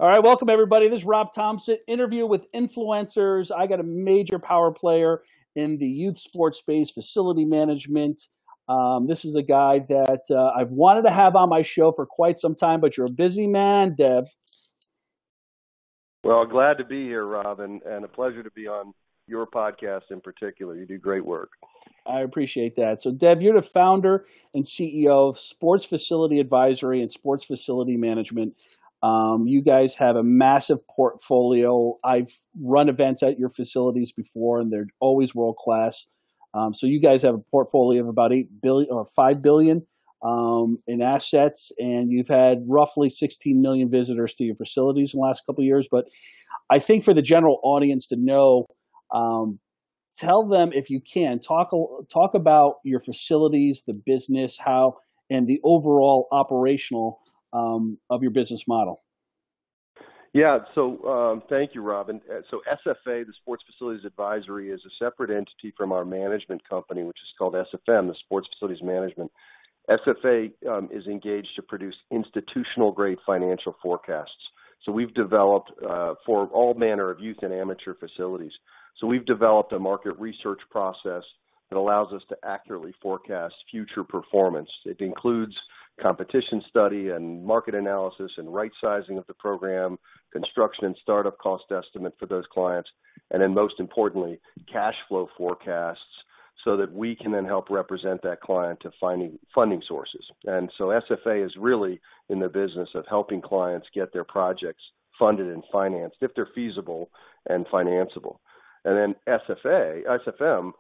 All right, welcome everybody. This is Rob Thompson, interview with influencers. I got a major power player in the youth sports space, facility management. This is a guy that I've wanted to have on my show for quite some time, but you're a busy man, Dev. Well, glad to be here, Rob, and a pleasure to be on your podcast in particular. You do great work. I appreciate that. So, Dev, you're the founder and CEO of Sports Facility Advisory and Sports Facility Management. You guys have a massive portfolio. I've run events at your facilities before, and they're always world class. So you guys have a portfolio of about 8 billion or 5 billion in assets, and you've had roughly 16 million visitors to your facilities in the last couple of years. But I think for the general audience to know, tell them if you can talk about your facilities, the business, how, and the overall operational of your business model. Yeah, so thank you, Rob. And so SFA, the Sports Facilities Advisory, is a separate entity from our management company, which is called SFM, the Sports Facilities Management. SFA is engaged to produce institutional-grade financial forecasts. So we've developed for all manner of youth and amateur facilities. So we've developed a market research process that allows us to accurately forecast future performance. It includes competition study and market analysis and right sizing of the program, construction and startup cost estimate for those clients, and then most importantly, cash flow forecasts so that we can then help represent that client to finding funding sources. And so SFA is really in the business of helping clients get their projects funded and financed if they're feasible and financeable. And then SFM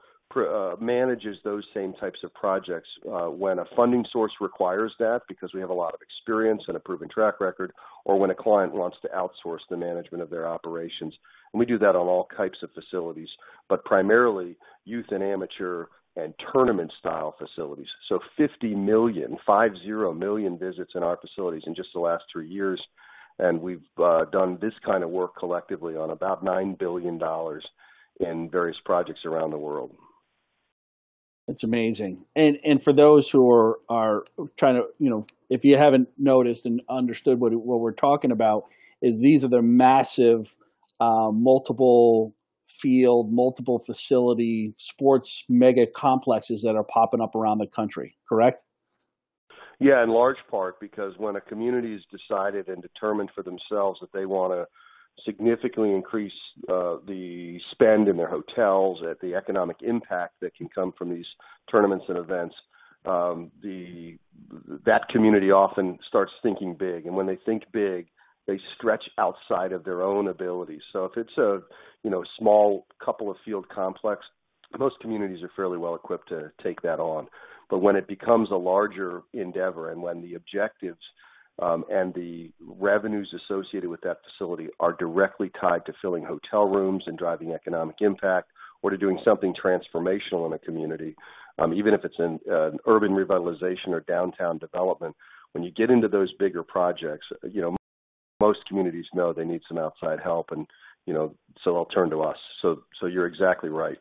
manages those same types of projects when a funding source requires that because we have a lot of experience and a proven track record, or when a client wants to outsource the management of their operations. And we do that on all types of facilities, but primarily youth and amateur and tournament-style facilities. So 50 million visits in our facilities in just the last 3 years, and we've done this kind of work collectively on about $9 billion in various projects around the world. It's amazing. And for those who are trying to, if you haven't noticed and understood what we're talking about, is these are the massive multiple field, multiple facility sports mega complexes that are popping up around the country, correct? Yeah, in large part because when a community has decided and determined for themselves that they want to significantly increase the spend in their hotels, at the economic impact that can come from these tournaments and events, that community often starts thinking big. And when they think big, they stretch outside of their own abilities. So if it's a small couple of field complex, most communities are fairly well equipped to take that on. But when it becomes a larger endeavor and when the objectives and the revenues associated with that facility are directly tied to filling hotel rooms and driving economic impact, or to doing something transformational in a community, even if it's an urban revitalization or downtown development. When you get into those bigger projects, most communities know they need some outside help, and so they'll turn to us. So you're exactly right.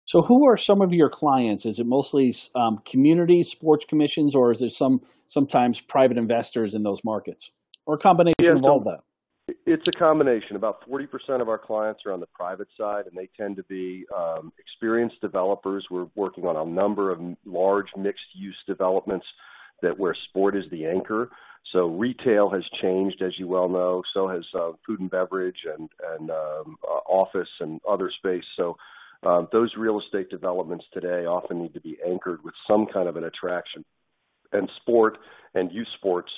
So who are some of your clients? Is it mostly community sports commissions, or is there sometimes private investors in those markets, or a combination of all of that? It's a combination. About 40% of our clients are on the private side, and they tend to be experienced developers. We're working on a number of large mixed-use developments where sport is the anchor. So retail has changed, as you well know. So has food and beverage and office and other space. So those real estate developments today often need to be anchored with some kind of an attraction. And sport and youth sports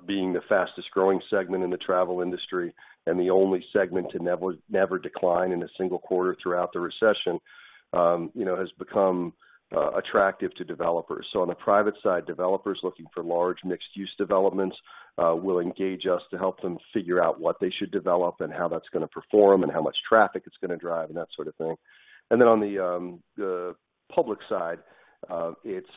being the fastest growing segment in the travel industry and the only segment to never decline in a single quarter throughout the recession, has become attractive to developers. So on the private side, developers looking for large mixed-use developments will engage us to help them figure out what they should develop and how that's going to perform and how much traffic it's going to drive and that sort of thing. And then on the public side, it's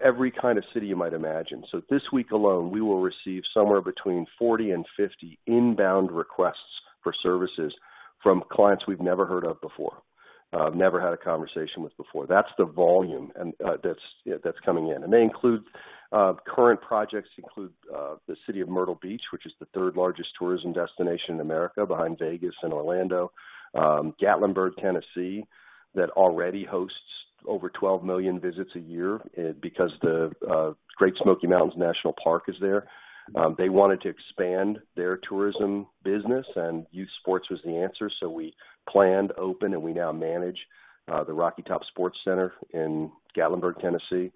every kind of city you might imagine. So this week alone, we will receive somewhere between 40 and 50 inbound requests for services from clients we've never heard of before. never had a conversation with before. That's the volume and that's coming in, and they include current projects include the city of Myrtle Beach, which is the third largest tourism destination in America, behind Vegas and Orlando. Gatlinburg, Tennessee, that already hosts over 12 million visits a year because the Great Smoky Mountains National Park is there. They wanted to expand their tourism business, and youth sports was the answer. So we planned, opened, and we now manage the Rocky Top Sports Center in Gatlinburg, Tennessee.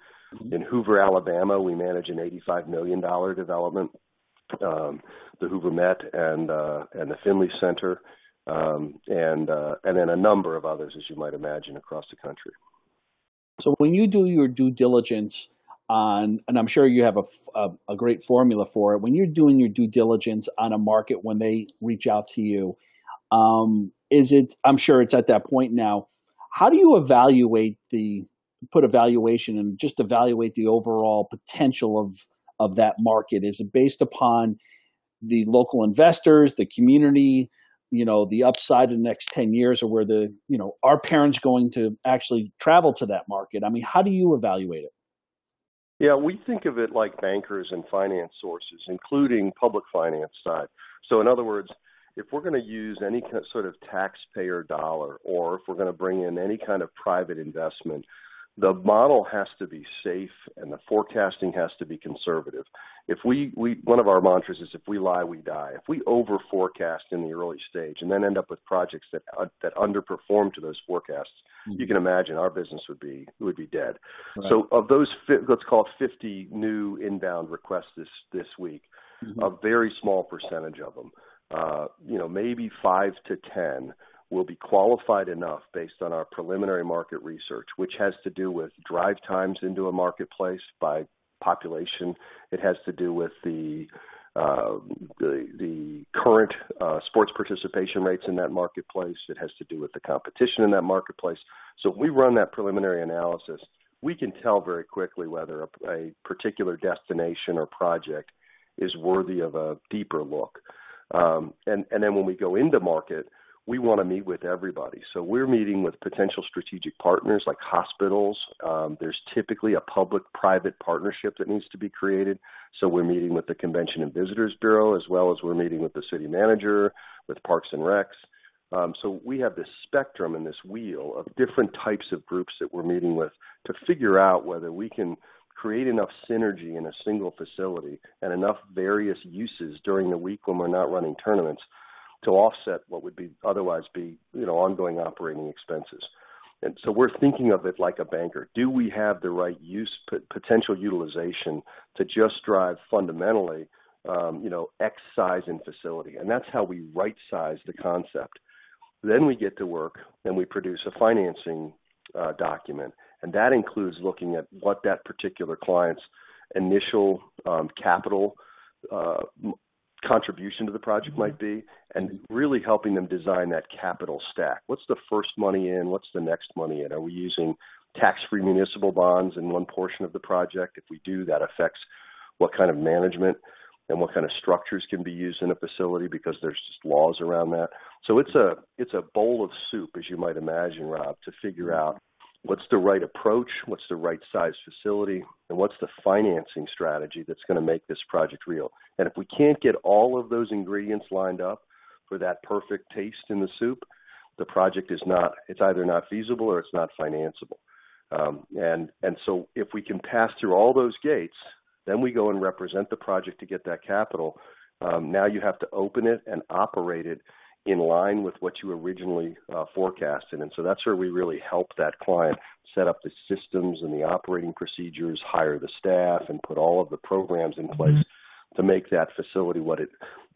In Hoover, Alabama, we manage an $85 million development, the Hoover Met and the Finley Center, and then a number of others, as you might imagine, across the country. So when you do your due diligence on, and I'm sure you have a great formula for it, when you're doing your due diligence on a market when they reach out to you, I'm sure it's at that point now, how do you put a valuation and just evaluate the overall potential of that market? Is it based upon the local investors, the community, the upside in the next 10 years, or where are parents going to actually travel to that market? I mean, how do you evaluate it? Yeah, we think of it like bankers and finance sources, including public finance side. So in other words, if we're going to use any sort of taxpayer dollar, or if we're going to bring in any kind of private investment, the model has to be safe and the forecasting has to be conservative. If one of our mantras is, if we lie, we die. If we over forecast in the early stage and then end up with projects that underperform to those forecasts, you can imagine our business would be dead. Right. So of those, let's call it 50 new inbound requests this week, a very small percentage of them, maybe 5 to 10 will be qualified enough based on our preliminary market research, which has to do with drive times into a marketplace by population. It has to do with the current sports participation rates in that marketplace. It has to do with the competition in that marketplace. So if we run that preliminary analysis, we can tell very quickly whether a particular destination or project is worthy of a deeper look. And then when we go into market, we want to meet with everybody. So we're meeting with potential strategic partners like hospitals. There's typically a public-private partnership that needs to be created. So we're meeting with the Convention and Visitors Bureau, as well as we're meeting with the city manager, with Parks and Recs. So we have this spectrum and this wheel of different types of groups that we're meeting with to figure out whether we can create enough synergy in a single facility and enough various uses during the week when we're not running tournaments to offset what would otherwise be ongoing operating expenses. And so we're thinking of it like a banker. Do we have the right use, potential utilization to just drive fundamentally, X size in facility? And that's how we right size the concept. Then we get to work and we produce a financing document. And that includes looking at what that particular client's initial capital contribution to the project might be, and really helping them design that capital stack. What's the first money in? What's the next money in? Are we using tax-free municipal bonds in one portion of the project? If we do, that affects what kind of management and what kind of structures can be used in a facility, because there's just laws around that. So it's a bowl of soup, as you might imagine, Rob, to figure out what's the right approach, what's the right size facility, and what's the financing strategy that's going to make this project real. And if we can't get all of those ingredients lined up for that perfect taste in the soup, the project it's either not feasible or it's not financeable. And so if we can pass through all those gates, then we go and represent the project to get that capital. Now you have to open it and operate it in line with what you originally forecasted. And so that's where we really help that client set up the systems and the operating procedures, hire the staff, and put all of the programs in place to make that facility what it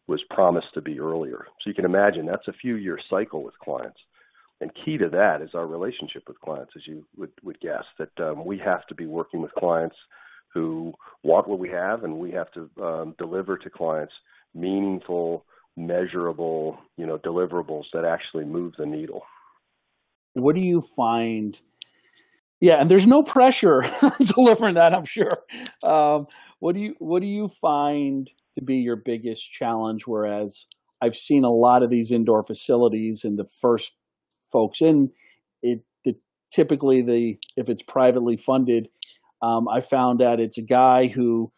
was promised to be earlier. So you can imagine that's a few-year cycle with clients. And key to that is our relationship with clients, as you would guess, that we have to be working with clients who want what we have, and we have to deliver to clients meaningful, measurable, deliverables that actually move the needle. What do you find? Yeah, and there's no pressure delivering that, I'm sure. What do you find to be your biggest challenge? Whereas I've seen a lot of these indoor facilities, and the first folks in typically if it's privately funded, I found that it's a guy who,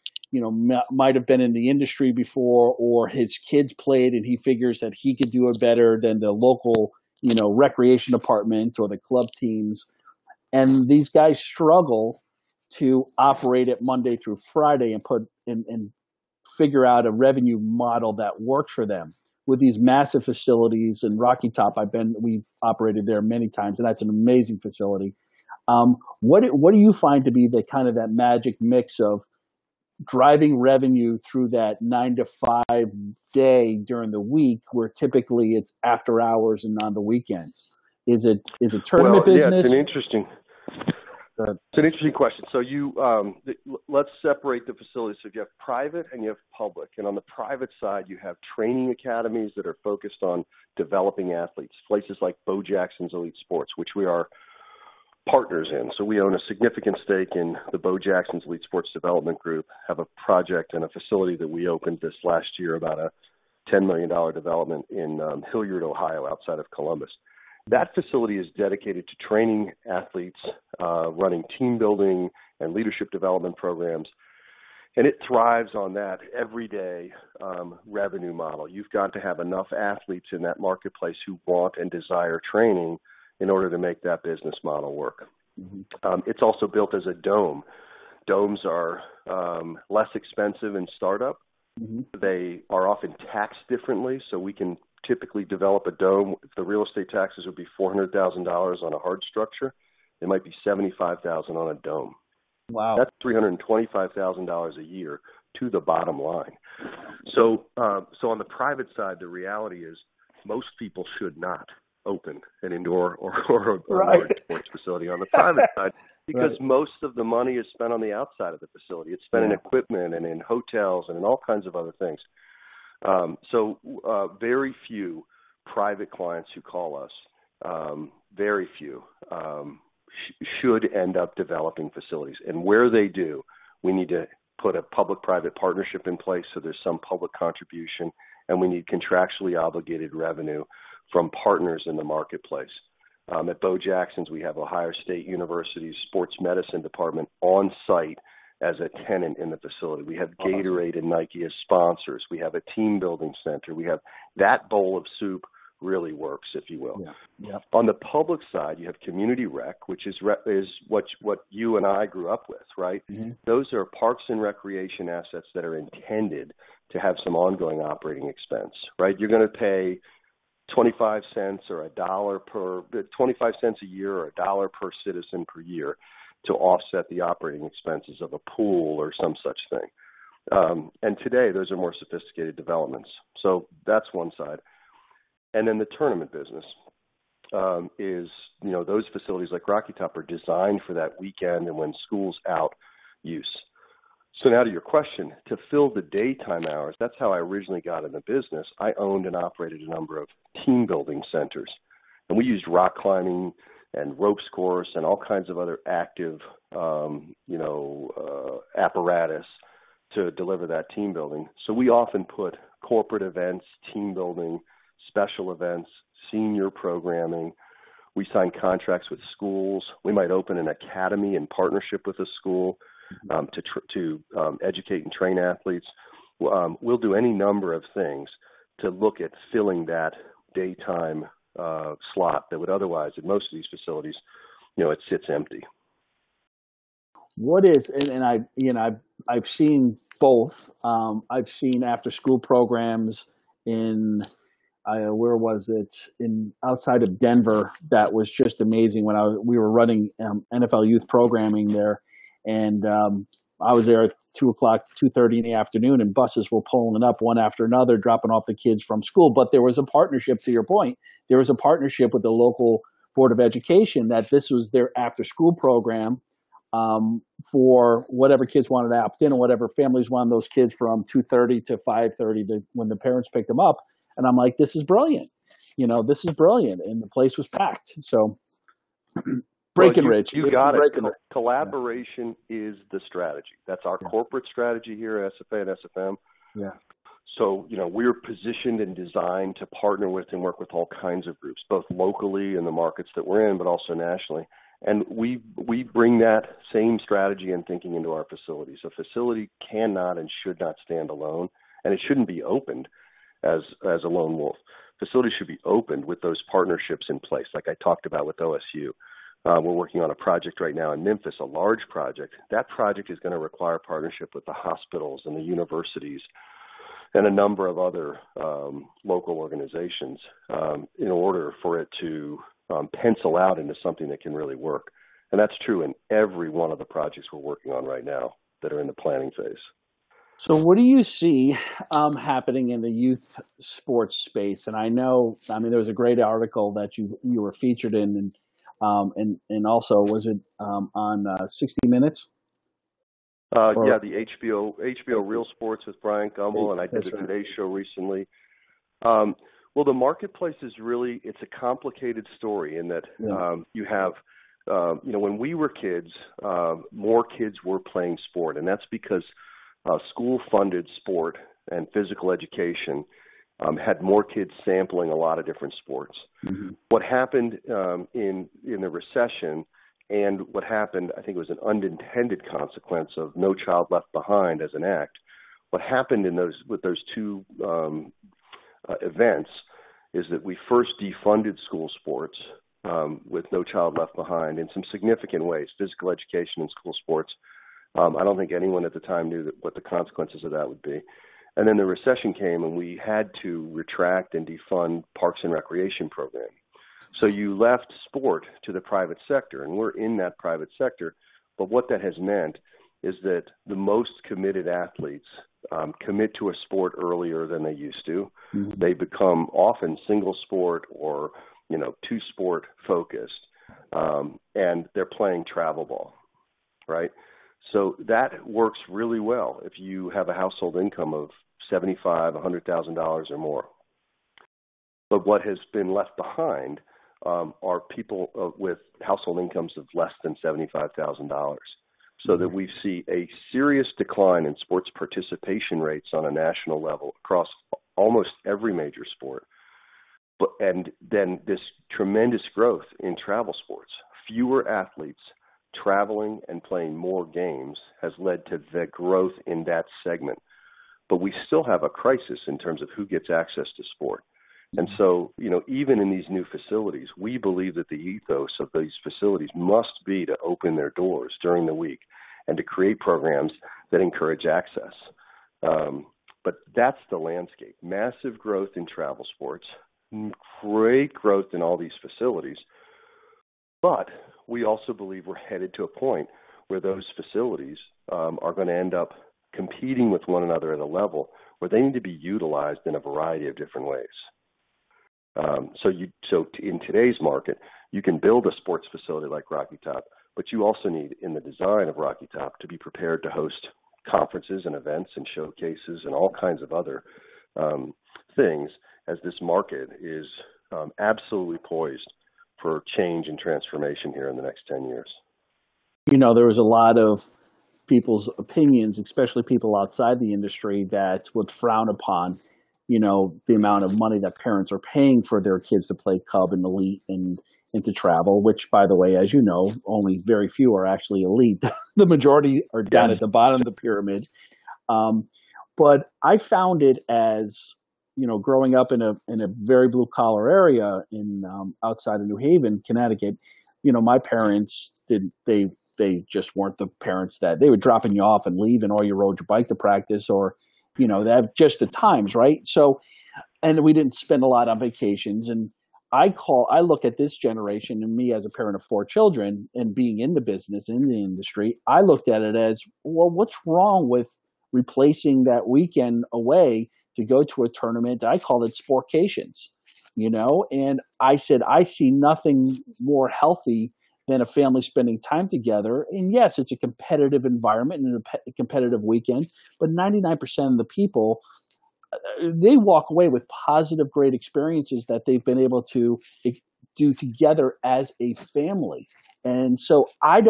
might have been in the industry before, or his kids played and he figures that he could do it better than the local, recreation department or the club teams. And these guys struggle to operate it Monday through Friday and figure out a revenue model that works for them. With these massive facilities in Rocky Top, we've operated there many times, and that's an amazing facility. What do you find to be that magic mix of driving revenue through that 9 to 5 day during the week, where typically it's after hours and on the weekends? Is it tournament business? Yeah, it's an interesting question. So let's separate the facilities. So you have private and you have public. And on the private side, you have training academies that are focused on developing athletes. Places like Bo Jackson's Elite Sports, which we are partners in. So we own a significant stake in the Bo Jackson's Elite Sports Development Group, have a project and a facility that we opened this last year, about a $10 million development in Hilliard, Ohio, outside of Columbus. That facility is dedicated to training athletes, running team building and leadership development programs, and it thrives on that everyday revenue model. You've got to have enough athletes in that marketplace who want and desire training in order to make that business model work. Mm-hmm. It's also built as a dome. Domes are less expensive in startup. Mm-hmm. They are often taxed differently, so we can typically develop a dome. If the real estate taxes would be $400,000 on a hard structure, it might be $75,000 on a dome. Wow. That's $325,000 a year to the bottom line. So on the private side, the reality is most people should not open an indoor or right. large sports facility on the private side, because right. Most of the money is spent on the outside of the facility. It's spent in equipment and in hotels and in all kinds of other things. So very few private clients who call us, very few, should end up developing facilities. And where they do, we need to put a public-private partnership in place so there's some public contribution, and we need contractually obligated revenue from partners in the marketplace. At Bo Jackson's, we have Ohio State University's sports medicine department on site as a tenant in the facility. We have Gatorade and Nike as sponsors. We have a team building center. We have that bowl of soup really works, if you will. Yeah. Yeah. On the public side, you have community rec, which is what you and I grew up with, right? Mm-hmm. Those are parks and recreation assets that are intended to have some ongoing operating expense, right? You're going to pay 25 cents or $1 a year or $1 per citizen per year to offset the operating expenses of a pool or some such thing. And today, those are more sophisticated developments. So that's one side. And then the tournament business is, those facilities like Rocky Top are designed for that weekend and when school's out use. So now to your question, to fill the daytime hours, that's how I originally got in the business. I owned and operated a number of team building centers. And we used rock climbing and ropes course and all kinds of other active, apparatus to deliver that team building. So we often put corporate events, team building, special events, senior programming. We sign contracts with schools. We might open an academy in partnership with a school to educate and train athletes. We'll do any number of things to look at filling that daytime slot that would otherwise, at most of these facilities, it sits empty. What is, I've seen both. I've seen after school programs in where was it, in outside of Denver, that was just amazing when we were running NFL youth programming there, and I was there at 2:30 in the afternoon, and buses were pulling up one after another, dropping off the kids from school. But there was a partnership, to your point, there was a partnership with the local Board of Education that this was their after school program for whatever kids wanted to opt in and whatever families wanted those kids from 2:30 to 5:30 when the parents picked them up. And I'm like, this is brilliant. This is brilliant. And the place was packed. So Breckenridge. You got it. Collaboration is the strategy. That's our corporate strategy here at SFA and SFM. Yeah. So, we're positioned and designed to partner with and work with all kinds of groups, both locally in the markets that we're in, but also nationally. And we bring that same strategy and thinking into our facilities. A facility cannot and should not stand alone, and it shouldn't be opened as a lone wolf. Facilities should be opened with those partnerships in place, like I talked about with OSU. We're working on a project right now in Memphis, a large project. That project is going to require partnership with the hospitals and the universities and a number of other local organizations in order for it to pencil out into something that can really work. And that's true in every one of the projects we're working on right now that are in the planning phase. So what do you see happening in the youth sports space? And I there was a great article that you were featured in, and also was it on 60 Minutes? Yeah, the HBO Real Sports with Brian Gumbel, and I did the Today Show recently. Well, the marketplace is it's a complicated story in that you have, when we were kids, more kids were playing sport, and that's because school-funded sport and physical education had more kids sampling a lot of different sports. Mm-hmm. What happened in the recession, and what happened, I think it was an unintended consequence of No Child Left Behind as an act. What happened with those two events is that we first defunded school sports with No Child Left Behind in some significant ways, physical education and school sports. I don't think anyone at the time knew what the consequences of that would be. And then the recession came, and we had to retract and defund parks and recreation programs. So you left sport to the private sector, and we're in that private sector. But what that has meant is that the most committed athletes commit to a sport earlier than they used to. Mm-hmm. They become often single sport or, two sport focused, and they're playing travel ball, right? So that works really well if you have a household income of $75,000, $100,000 or more. But what has been left behind are people with household incomes of less than $75,000. So that we see a serious decline in sports participation rates on a national level across almost every major sport. And then this tremendous growth in travel sports. Fewer athletes traveling and playing more games has led to the growth in that segment. But we still have a crisis in terms of who gets access to sport. And so, even in these new facilities, we believe that the ethos of these facilities must be to open their doors during the week and to create programs that encourage access. But that's the landscape. Massive growth in travel sports, great growth in all these facilities. But we also believe we're headed to a point where those facilities are going to end up competing with one another at a level where they need to be utilized in a variety of different ways. So in today's market, you can build a sports facility like Rocky Top, but you also need, in the design of Rocky Top, to be prepared to host conferences and events and showcases and all kinds of other things, as this market is absolutely poised for change and transformation here in the next 10 years. There was a lot of people's opinions, especially people outside the industry, that would frown upon the amount of money that parents are paying for their kids to play Cub and Elite and to travel, which, by the way, as you know, only very few are actually elite. The majority are down at the bottom of the pyramid. But I found it as, growing up in a very blue collar area in outside of New Haven, Connecticut, my parents they just weren't the parents that they were dropping you off and leaving, or you rode your bike to practice, or they have just the times, right? So, and we didn't spend a lot on vacations. And I look at this generation, and me as a parent of 4 children and being in the business, in the industry, I looked at it as, well, what's wrong with replacing that weekend away to go to a tournament? I called it sportcations, and I said, I see nothing more healthy than a family spending time together. And yes, it's a competitive environment and a competitive weekend, but 99% of the people, they walk away with positive, great experiences that they've been able to do together as a family. And so I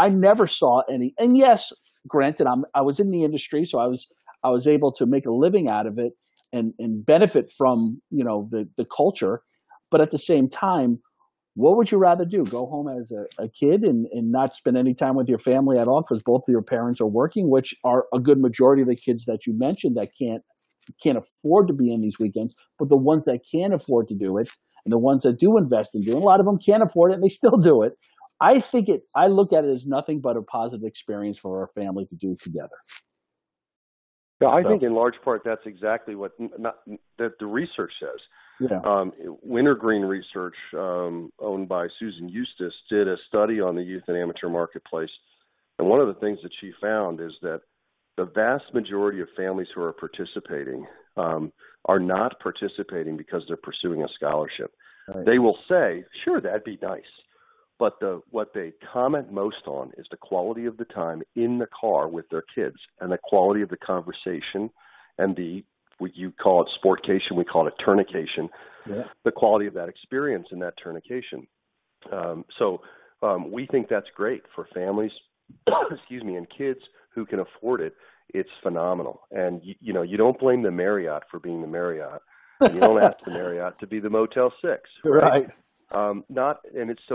never saw any, and yes, granted, I was in the industry, so I was able to make a living out of it, and benefit from, the culture. But at the same time, what would you rather do? Go home as a kid and not spend any time with your family at all because both of your parents are working, which are a good majority of the kids that you mentioned that can't afford to be in these weekends, but the ones that can afford to do it and the ones that do invest in doing, a lot of them can't afford it and they still do it. I look at it as nothing but a positive experience for our family to do together. Yeah, I think in large part that's exactly what that the research says. Yeah. Wintergreen Research, owned by Susan Eustace, did a study on the youth and amateur marketplace. And one of the things that she found is that the vast majority of families who are participating are not participating because they're pursuing a scholarship. Right. They will say, sure, that'd be nice. But what they comment most on is the quality of the time in the car with their kids and the quality of the conversation and you call it sportcation, we call it tournication, the quality of that experience in that tournication. So we think that's great for families, and kids who can afford it. It's phenomenal. And, you don't blame the Marriott for being the Marriott. And you don't ask the Marriott to be the Motel 6. Right.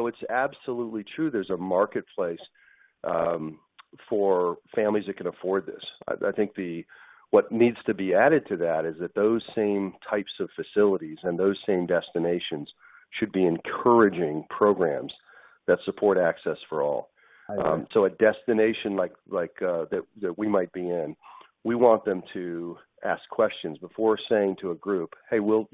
It's absolutely true. There's a marketplace for families that can afford this. I think what needs to be added to that is that those same types of facilities and those same destinations should be encouraging programs that support access for all. So a destination like that we might be in, we want them to ask questions before saying to a group, hey, we'll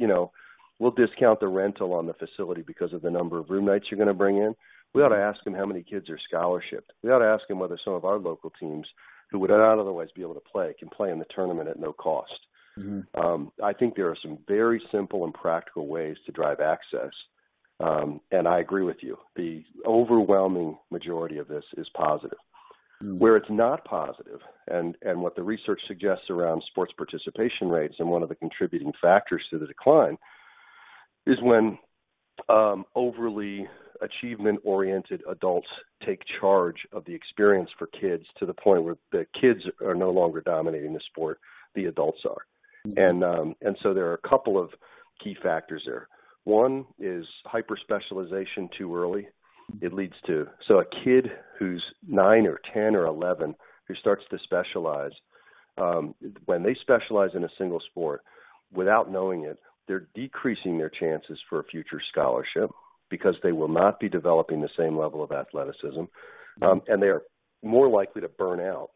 discount the rental on the facility because of the number of room nights you're going to bring in. We ought to ask them how many kids are scholarshiped. We ought to ask them whether some of our local teams who would not otherwise be able to play can play in the tournament at no cost. Mm-hmm. I think there are some very simple and practical ways to drive access. And I agree with you. The overwhelming majority of this is positive. Mm-hmm. Where it's not positive, and what the research suggests around sports participation rates and one of the contributing factors to the decline is when overly achievement-oriented adults take charge of the experience for kids to the point where the kids are no longer dominating the sport, the adults are. Mm-hmm. And so there are a couple of key factors there. One is hyper-specialization too early. It leads to, so a kid who's 9 or 10 or 11 who starts to specialize, when they specialize in a single sport, without knowing it, they're decreasing their chances for a future scholarship because they will not be developing the same level of athleticism, and they are more likely to burn out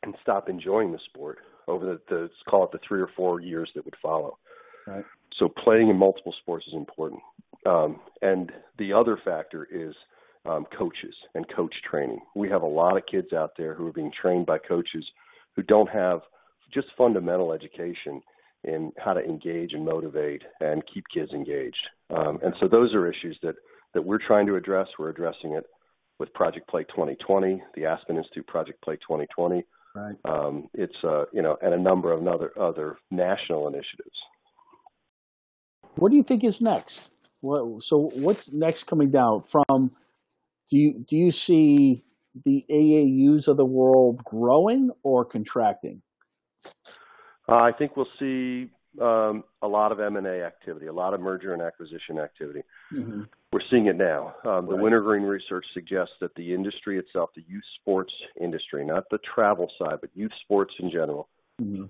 and stop enjoying the sport over let's call it the 3 or 4 years that would follow. Right. So playing in multiple sports is important. And the other factor is coaches and coach training. We have a lot of kids out there who are being trained by coaches who don't have just fundamental education in how to engage and motivate and keep kids engaged. And so those are issues that we're trying to address. We're addressing it with Project Play 2020, the Aspen Institute Project Play 2020. Right. It's and a number of other national initiatives. What do you think is next? So what's next coming down from? Do you see the AAUs of the world growing or contracting? I think we'll see a lot of M&A activity, a lot of merger and acquisition activity. Mm-hmm. We're seeing it now. The Wintergreen Research suggests that the industry itself, the youth sports industry, not the travel side, but youth sports in general. Mm-hmm.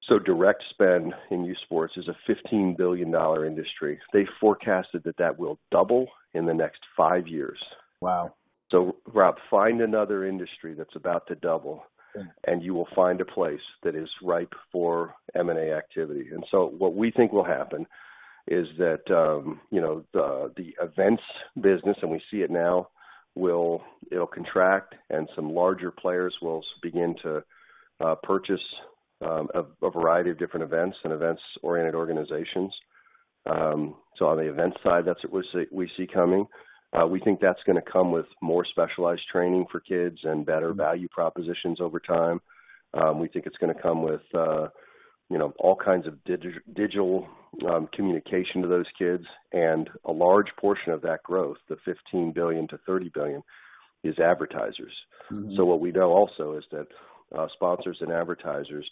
So direct spend in youth sports is a $15 billion industry. They forecasted that will double in the next 5 years. Wow. So, Rob, find another industry that's about to double, and you will find a place that is ripe for M&A activity. And so what we think will happen is that, the events business, and we see it now, it'll contract, and some larger players will begin to purchase a variety of different events and events-oriented organizations. So on the event side, that's what we see coming. We think that's going to come with more specialized training for kids and better value propositions over time. We think it's going to come with, all kinds of digital communication to those kids, and a large portion of that growth, the $15 billion to $30 billion, is advertisers. Mm-hmm. So what we know also is that sponsors and advertisers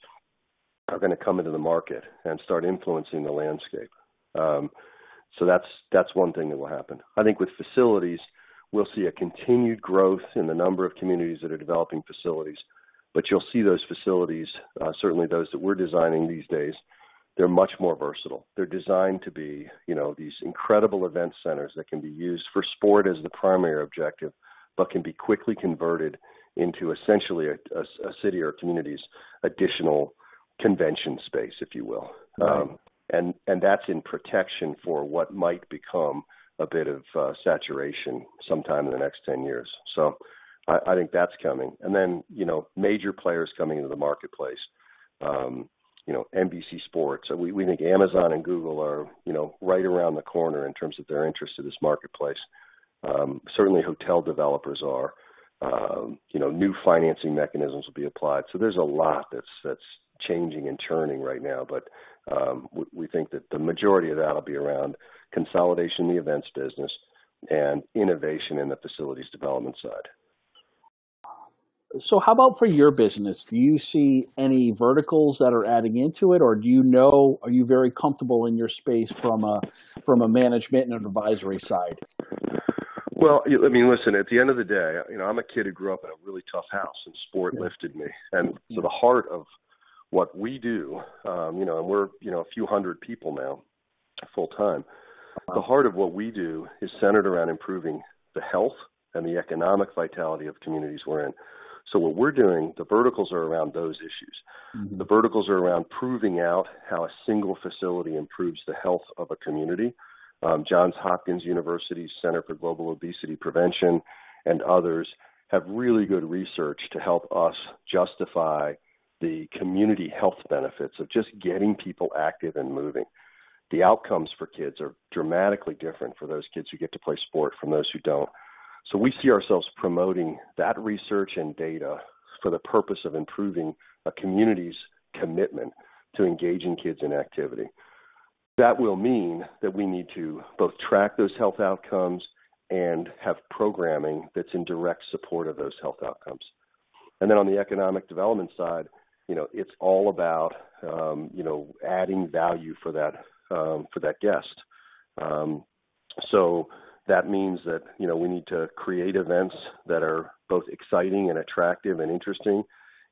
are going to come into the market and start influencing the landscape. So that's one thing that will happen. I think with facilities, we'll see a continued growth in the number of communities that are developing facilities, but you'll see those facilities, certainly those that we're designing these days, they're much more versatile. They're designed to be, these incredible event centers that can be used for sport as the primary objective, but can be quickly converted into essentially a city or community's additional convention space, if you will. Right. And that's in protection for what might become a bit of saturation sometime in the next 10 years. So I think that's coming. And then, major players coming into the marketplace, NBC Sports. We think Amazon and Google are, right around the corner in terms of their interest in this marketplace. Certainly hotel developers are. New financing mechanisms will be applied. So there's a lot that's changing and churning right now, but we think that the majority of that will be around consolidation in the events business and innovation in the facilities development side. So how about for your business? Do you see any verticals that are adding into it, or are you very comfortable in your space from a management and an advisory side? Well, I mean, listen, at the end of the day, I'm a kid who grew up in a really tough house, and sport lifted me. And so the heart of what we do, and we're, a few hundred people now full time. The heart of what we do is centered around improving the health and the economic vitality of communities we're in. So what we're doing, the verticals are around those issues. Mm-hmm. The verticals are around proving out how a single facility improves the health of a community. Johns Hopkins University's Center for Global Obesity Prevention and others have really good research to help us justify the community health benefits of just getting people active and moving. The outcomes for kids are dramatically different for those kids who get to play sport from those who don't. So we see ourselves promoting that research and data for the purpose of improving a community's commitment to engaging kids in activity. That will mean that we need to both track those health outcomes and have programming that's in direct support of those health outcomes. And then on the economic development side, it's all about, adding value for that guest. So that means that, we need to create events that are both exciting and attractive and interesting.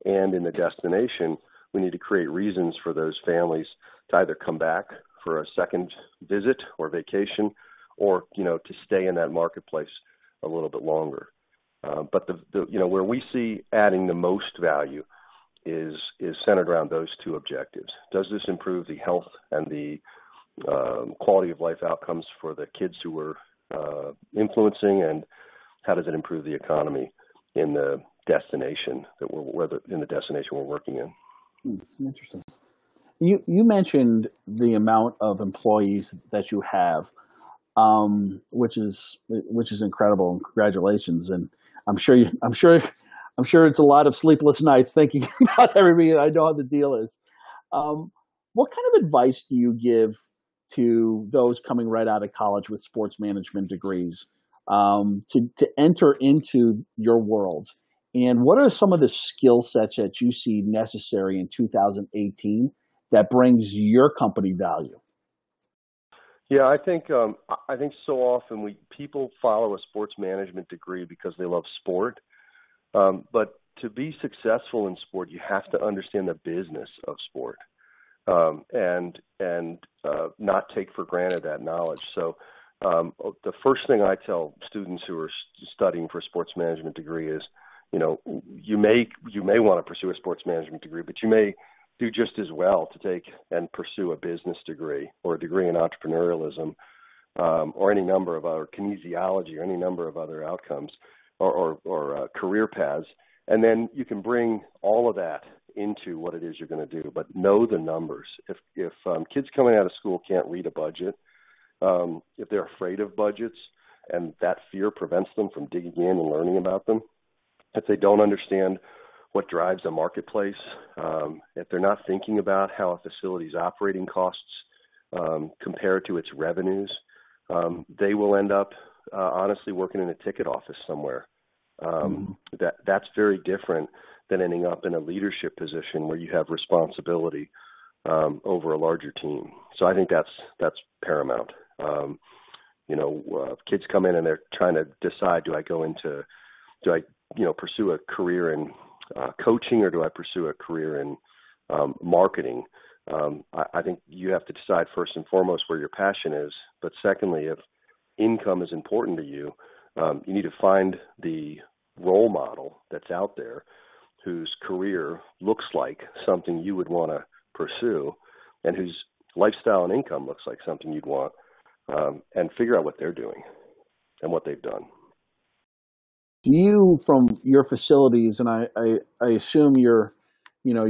And in the destination, we need to create reasons for those families to either come back for a second visit or vacation, or, to stay in that marketplace a little bit longer. But where we see adding the most value is centered around those two objectives. Does this improve the health and the quality of life outcomes for the kids who we're influencing, and how does it improve the economy in the destination we're working in? Interesting. You mentioned the amount of employees that you have, which is incredible, and congratulations. And I'm sure it's a lot of sleepless nights thinking about everybody. I know how the deal is. What kind of advice do you give to those coming right out of college with sports management degrees to enter into your world? And what are some of the skill sets that you see necessary in 2018 that brings your company value? Yeah, I think so often people follow a sports management degree because they love sport. But to be successful in sport, you have to understand the business of sport, and not take for granted that knowledge. So the first thing I tell students who are studying for a sports management degree is, you may want to pursue a sports management degree, but you may do just as well to take and pursue a business degree or a degree in entrepreneurialism, or any number of other kinesiology or any number of other outcomes or career paths. And then you can bring all of that into what it is you're going to do, but know the numbers. If kids coming out of school can't read a budget, if they're afraid of budgets and that fear prevents them from digging in and learning about them, if they don't understand what drives a marketplace, if they're not thinking about how a facility's operating costs compare to its revenues, they will end up honestly working in a ticket office somewhere. That's very different than ending up in a leadership position where you have responsibility over a larger team. So I think that's paramount. Kids come in and they're trying to decide, do I pursue a career in coaching, or do I pursue a career in marketing? I think you have to decide first and foremost where your passion is. But secondly, if income is important to you, you need to find the role model that's out there whose career looks like something you would want to pursue, and whose lifestyle and income looks like something you'd want, and figure out what they're doing and what they've done. Do you, from your facilities, and I assume you're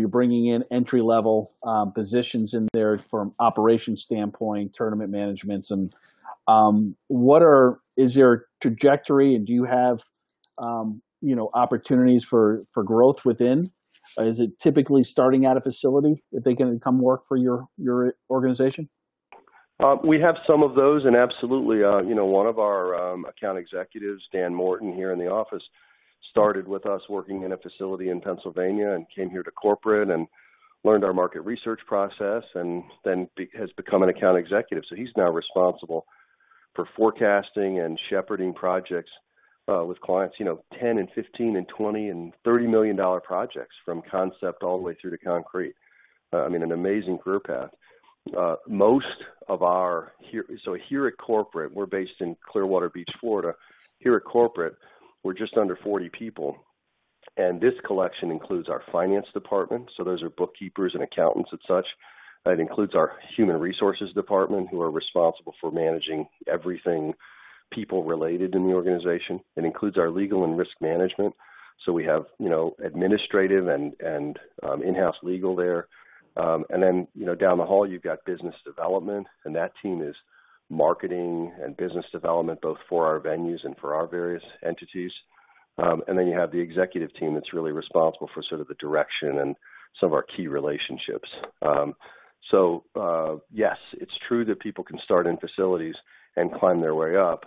bringing in entry level positions in there from operations standpoint, tournament managements, and is there trajectory, and do you have opportunities for growth within? Is it typically starting at a facility if they can come work for your organization? We have some of those, and absolutely, one of our account executives, Dan Morton, here in the office, started with us working in a facility in Pennsylvania and came here to corporate and learned our market research process, and then has become an account executive. So he's now responsible for forecasting and shepherding projects with clients, 10 and 15 and 20 and $30 million projects from concept all the way through to concrete. An amazing career path. Most of here at corporate, we're based in Clearwater Beach, Florida. Here at corporate, we're just under 40 people. And this collection includes our finance department. So those are bookkeepers and accountants and such. It includes our human resources department, who are responsible for managing everything people related in the organization. It includes our legal and risk management. So we have, administrative and in-house legal there. And then, down the hall, you've got business development, and that team is marketing and business development, both for our venues and for our various entities. And then you have the executive team that's really responsible for sort of the direction and some of our key relationships. Yes, it's true that people can start in facilities and climb their way up.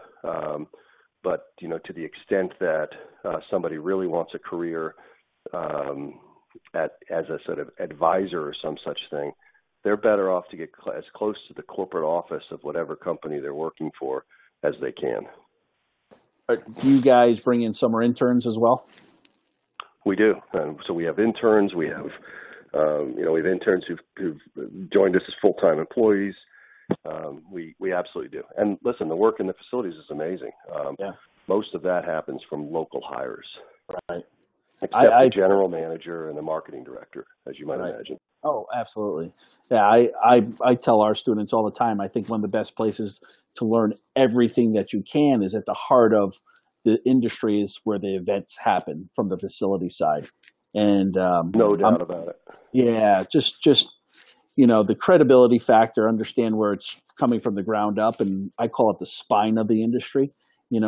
But, to the extent that somebody really wants a career as a sort of advisor or some such thing, they're better off to get as close to the corporate office of whatever company they're working for as they can. Do you guys bring in summer interns as well? We do. So we have interns. We have, we have interns who've joined us as full-time employees. We absolutely do. And listen, the work in the facilities is amazing. Most of that happens from local hires. Right. Except the general manager and the marketing director, as you might imagine. Oh, absolutely. Yeah, I tell our students all the time, I think one of the best places to learn everything that you can is at the heart of the industry is where the events happen, from the facility side. And no doubt about it. Yeah, just the credibility factor, understand where it's coming from the ground up, and I call it the spine of the industry.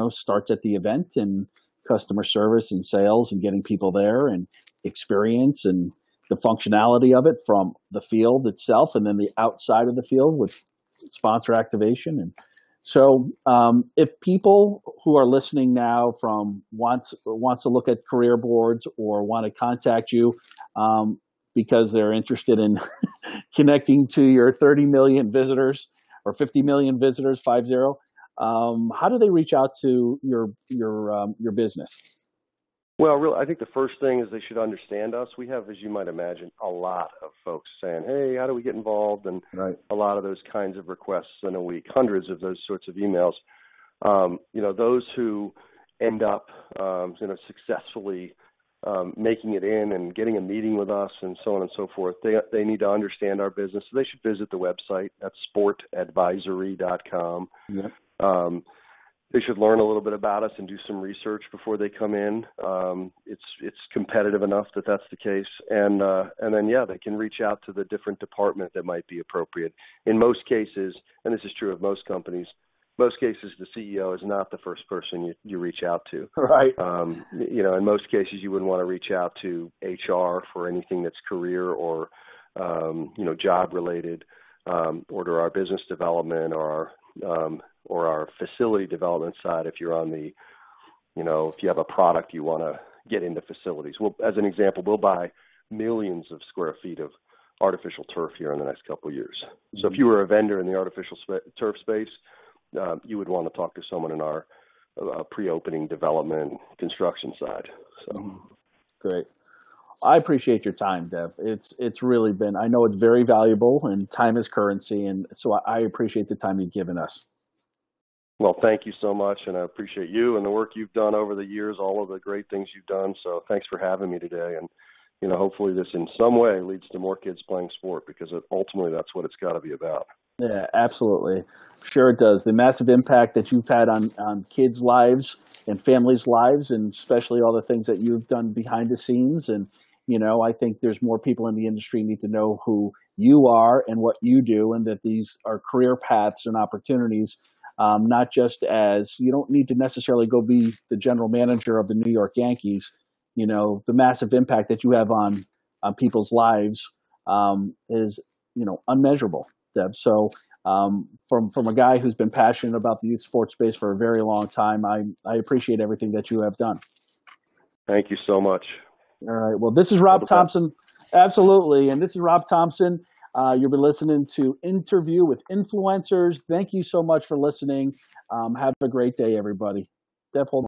Starts at the event and customer service and sales and getting people there and experience and the functionality of it from the field itself, and then the outside of the field with sponsor activation. And so if people who are listening now from wants to look at career boards or want to contact you because they're interested in connecting to your 30 million visitors or 50 million visitors, 50, how do they reach out to your business? Well, really, I think the first thing is they should understand us. We have, as you might imagine, a lot of folks saying, hey, how do we get involved? And a lot of those kinds of requests in a week, hundreds of those sorts of emails. Those who end up, successfully making it in and getting a meeting with us and so on and so forth, they need to understand our business. So they should visit the website. That's sportadvisory.com. Yeah. They should learn a little bit about us and do some research before they come in. It's competitive enough that that's the case. And then, they can reach out to the different department that might be appropriate. In most cases, and this is true of most companies, most cases the CEO is not the first person you reach out to. Right. In most cases you wouldn't want to reach out to HR for anything that's career or, job related, or to our business development or our facility development side. If you're on the, if you have a product you want to get into facilities. Well, as an example, we'll buy millions of square feet of artificial turf here in the next couple of years. So if you were a vendor in the artificial turf space, you would want to talk to someone in our pre-opening development construction side. So Great. I appreciate your time, Dev. It's really been, I know it's very valuable, and time is currency, and so I appreciate the time you've given us. Well, thank you so much, and I appreciate you and the work you've done over the years, all of the great things you've done. So thanks for having me today, and hopefully this in some way leads to more kids playing sport, because ultimately that's what it's got to be about. Yeah, absolutely. Sure it does. The massive impact that you've had on kids' lives and families' lives, and especially all the things that you've done behind the scenes. And, I think there's more people in the industry need to know who you are and what you do, and that these are career paths and opportunities, not just as, you don't need to necessarily go be the general manager of the New York Yankees. The massive impact that you have on people's lives is, unmeasurable, Deb. So from a guy who's been passionate about the youth sports space for a very long time, I appreciate everything that you have done. Thank you so much. All right. Well, this is Rob Thompson. Absolutely. And this is Rob Thompson. You'll be listening to Interview with Influencers. Thank you so much for listening. Have a great day, everybody. Deb, hold on.